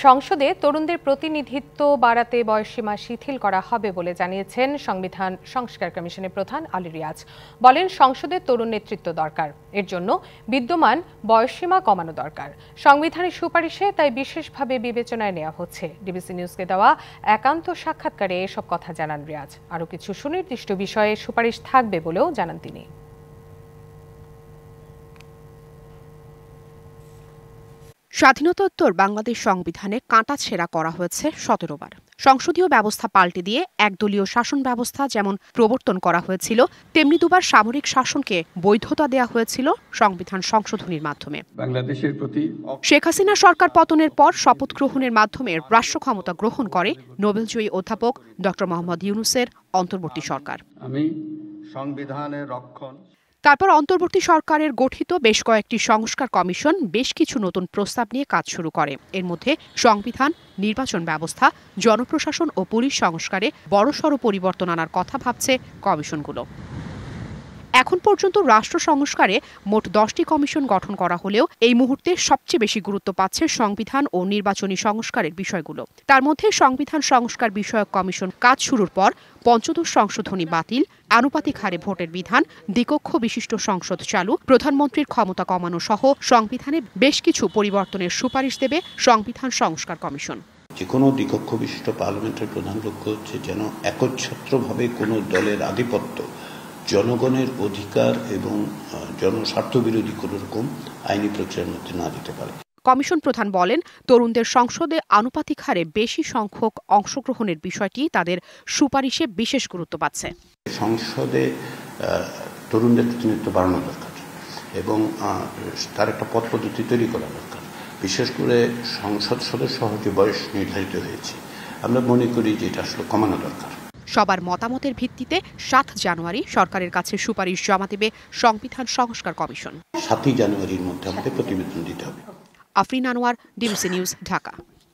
সংসদে তরুণদের প্রতিনিধিত্ব বাড়াতে বয়সসীমা শিথিল করা হবে বলে জানিয়েছেন সংবিধান সংস্কার কমিশনের প্রধান আলী রিয়াজ। বলেন, সংসদে তরুণ নেতৃত্ব দরকার, এর জন্য বিদ্যমান বয়সসীমা কমানো দরকার। সংবিধানের সুপারিশে তাই বিশেষভাবে বিবেচনায় নেওয়া হচ্ছে। ডিবিসি নিউজকে দেওয়া একান্ত সাক্ষাৎকারে এসব কথা জানান রিয়াজ। আরও কিছু সুনির্দিষ্ট বিষয়ে সুপারিশ থাকবে বলেও জানান তিনি। স্বাধীনতোত্তর বাংলাদেশ সংবিধানে কাঁটাছেঁড়া করা হয়েছে ১৭ বার। সংসদীয় ব্যবস্থা পাল্টে দিয়ে একদলীয় শাসন ব্যবস্থা যেমন প্রবর্তন করা হয়েছিল, তেমনি দুবার সামরিক শাসনকে বৈধতা দেয়া হয়েছিল সংবিধান সংশোধনীর মাধ্যমে। বাংলাদেশের প্রতি শেখ হাসিনা সরকার পতনের পর শপথ গ্রহণের মাধ্যমে রাষ্ট্র ক্ষমতা গ্রহণ করে নোবেলজয়ী অধ্যাপক ডক্টর মোহাম্মদ ইউনূসের অন্তর্বর্তী সরকার। আমি সংবিধানের রক্ষণ। তারপর অন্তর্বর্তী সরকারের গঠিত বেশ কয়েকটি সংস্কার কমিশন বেশ কিছু নতুন প্রস্তাব নিয়ে কাজ শুরু করে। এর মধ্যে সংবিধান, নির্বাচন ব্যবস্থা, জনপ্রশাসন ও পুলিশ সংস্কারে বড়সড় পরিবর্তন আনার কথা ভাবছে কমিশনগুলো। এখন পর্যন্ত রাষ্ট্র সংস্কারে মোট 10টি কমিশন গঠন করা হলেও এই মুহূর্তে সবচেয়ে বেশি গুরুত্ব পাচ্ছে সংবিধান ও নির্বাচনী সংস্কারের বিষয়গুলো। তার মধ্যে সংবিধান সংস্কার বিষয়ক কমিশন কাজ শুরুর পর পঞ্চদশ সংশোধনী বাতিল, আনুপাতিক হারে ভোটের বিধান, দ্বিকক্ষ বিশিষ্ট সংসদ চালু, প্রধানমন্ত্রীর ক্ষমতা কমানো সহ সংবিধানে বেশ কিছু পরিবর্তনের সুপারিশ দেবে সংবিধান সংস্কার কমিশন। যে কোনো দ্বিকক্ষ বিশিষ্ট পার্লামেন্টের প্রধান লক্ষ্য হচ্ছে যেন একচ্ছত্রভাবে কোনো দলের আধিপত্য জনগণের অধিকার এবং জনস্বার্থ বিরোধী কোনো রকম আইনি প্রক্রিয়ার মধ্যে না দিতে পারে। কমিশন প্রধান বলেন, তরুণদের সংসদে আনুপাতিক হারে বেশি সংখ্যক অংশগ্রহণের বিষয়টি তাদের সুপারিশে বিশেষ গুরুত্ব পাচ্ছে। সংসদে তরুণদের প্রতিনিধিত্ব বাড়ানো দরকার এবং তার একটা পথ পদ্ধতি তৈরি করা দরকার। বিশেষ করে সংসদ সদস্য যে বয়স নির্ধারিত হয়েছে, আমরা মনে করি যে এটা আসলে কমানো দরকার। সবার মতামতের ভিত্তিতে 7 জানুয়ারি সরকারের কাছে সুপারিশ জমা দেবে সংবিধান সংস্কার কমিশন। 7 জানুয়ারির মধ্যে আমাদের প্রতিবেদন দিতে হবে। Afrin Anwar, DBC news, Dhaka.